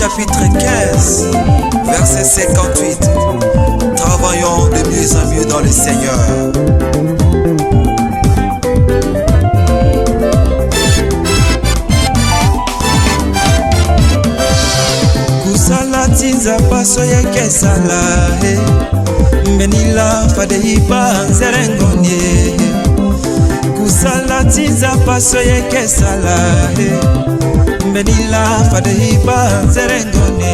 chapitre 15, verset 58. Travaillons de mieux en mieux dans le Seigneur. Kusala tinza paso yeke sala Menila fadeiba nzerengonye Kusala tinza paso yeke sala Menila fadeiba nzerengone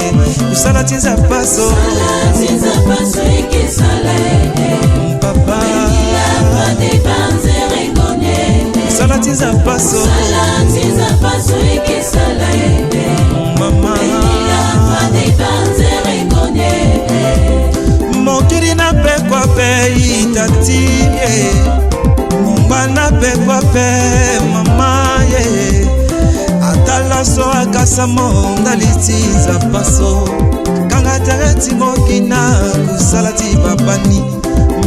Kusala tinza paso yeke sala Papa Menila fadeiba nzerengone Kusala tinza paso yeke sala Mama Mokiri na pe kwa pe itati Mumba na pe kwa pe mama ye Atala so akasa monda litiza paso Kanga tereti mokina kusala ti babani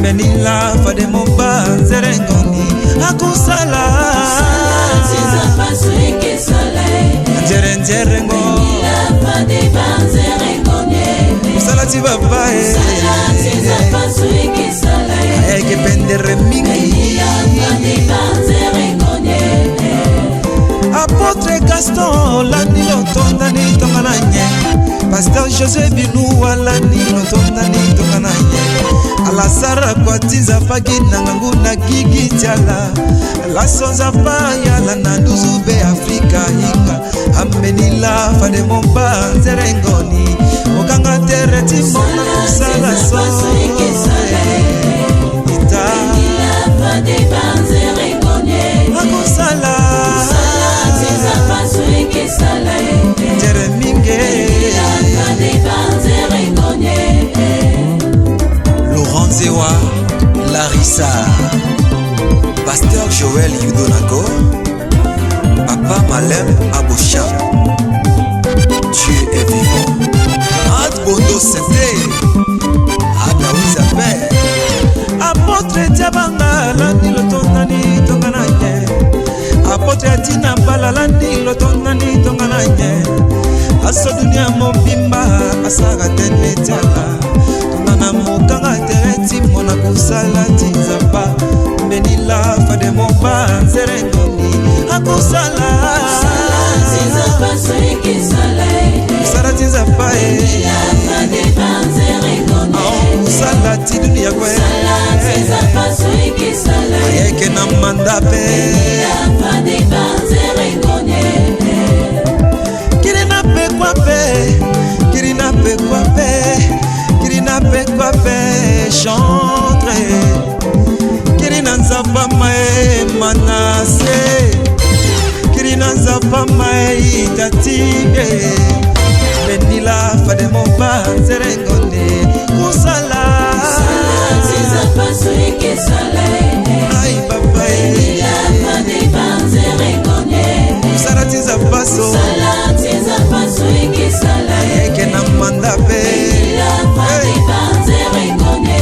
Menila fade momba nzerengoni Akusala tiza paso eke sala Njere njerengo Menila fade banzerengoni Salati babae Salati zapasu eke sala Eke pendere mingi Apotre Gaston lani lotonda ni tongananye Pasteur José Binou lani lotonda ni tongananye Alasara kwa tiza fagi nanganguna gigi tiala Lasonza faya la nanduzube Afrika hika Amenila fade momba nzerengoni Okanga tereti mona kusala so Ita fade banzerengoni Akusala Tiza paso eke sala Jereminge fade banzerengoni Laurent Zewa Larissa Pasteur Joël Yudonago Papa Malem Abosha Dieu est vivant Ad Bondo Sente Adawiza Père Apotre Diabanga Landi Lotondani Tongananye Apotre Atina Mbala Landi Lotondani Tongananye Aso dunia mobimba Asaga tene tiala Tongana mokanga tereti Mona kusala tinzamba Menila fade momba nzerengoni Akusala Tiza paso eke sala Kusala tiza pae Menila fade banzerengoni Akusala ti dunia kwe Tiza paso eke sala Ayeke na mandape Menila fade banzerengoni Kirina pe kwa pe Kirina pe kwa pe Kirina pe kwa pe Chantre Kirina nzapa mae manase Kirina nzapa mae itatibe Menila fade momba nzerengone Kusala Tiza paso eke sala Ay baba Menila fade banzerengone Kusala tiza paso Kusala tiza paso eke sala Eke na mandape Menila fade banzerengone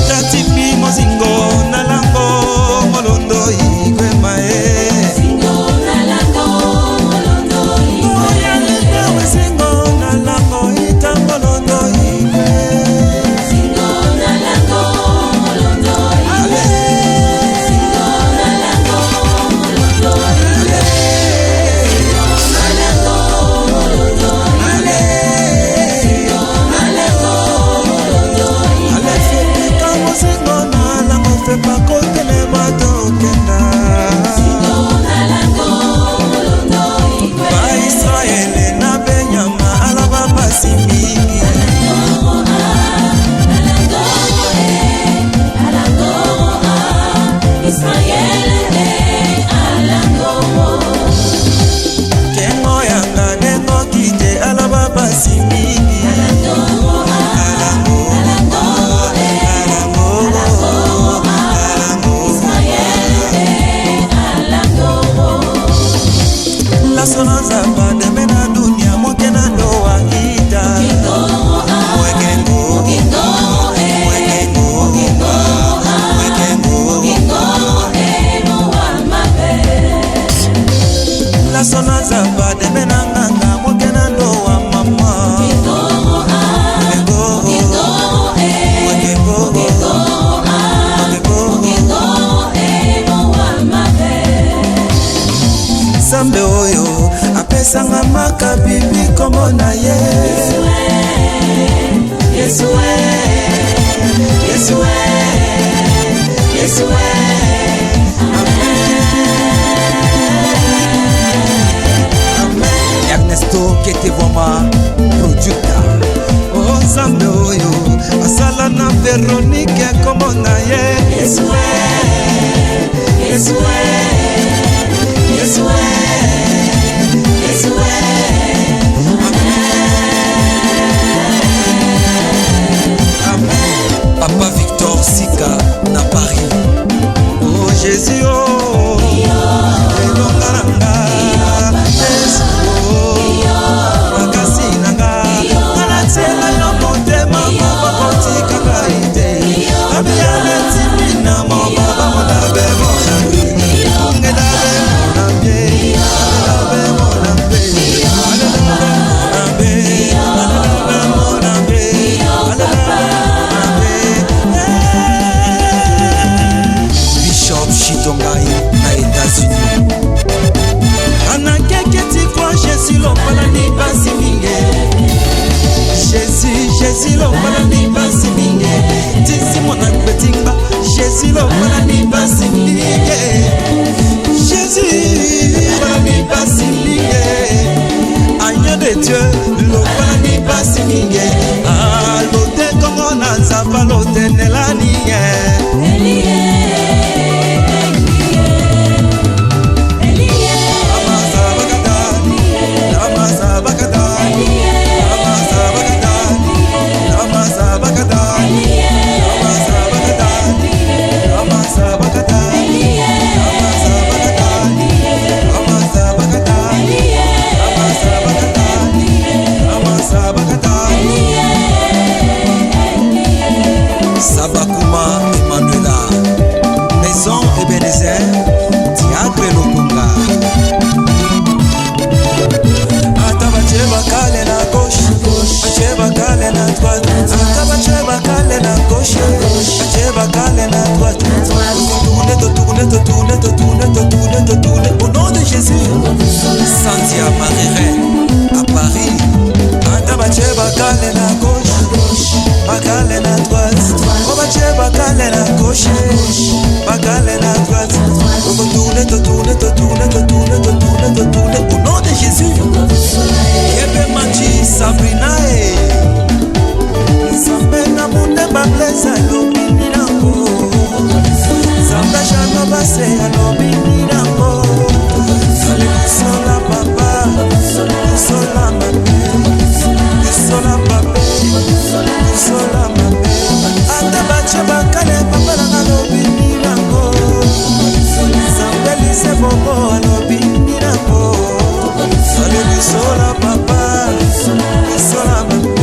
Tatipi mozingo nalango molondo igwe mae Zingo nalango molondo igwe Zingo nalango ita molondo igwe Zingo nalango na bibi kombo na ye Yesue Yesue Yesue Ernesto Ketevoma producteur Oh Nzambe oyo asala na Veronique kombo na ye Yesue Yesue Yesue Yesue Amen Papa Victor Sika na Paris Oh Jésus oh Elongaranga Jésus lo malani basi minge Tisi mona kbetimba Jésus lo malani basi minge Jésus malani basi minge Agneau de Dieu lo malani basi minge Ah lote kongo na nzapa lote nelani Sabakuma Emmanuela Maison Ebenezer Diacre Lokunga Atabache bakale na gauche Bache bakale na droite Atabache bakale na gauche Bache bakale na droite Tourne Au nom de Jésus Santia Marie à Paris Atabache bakale na gauche Bakale na droite Obache bakale na gauche Bakale na droite Tourne Au nom de Jésus Yebe Machi Sabrina Sambe na munde bableza lobini nango Sambe shano base alobini nango Sale kusola papa Kusola mabe Kusola pape Kusola mabe Ate bache bakale papa na lobini nango Sambe lise bobo alobini nango Sale kusola papa Kusola mabe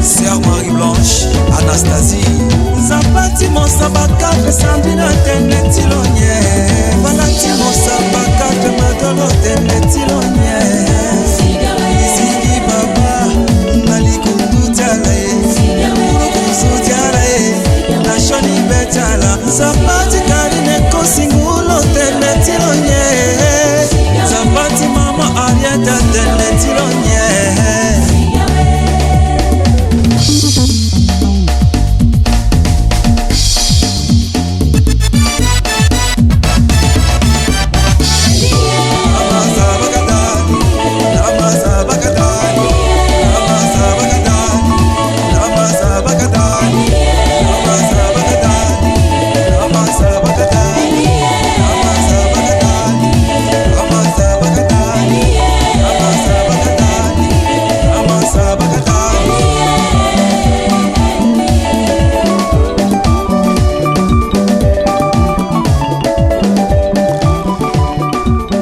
Sœur Marie-Blanche, Anastasie Zapati Monsabaka, Sandina Tenetilonye Valati Monsabaka, Madolo Tenetilonye Sigi Baba, Nalikundu Tale Urukusu Tale Nashoni Betala Zapati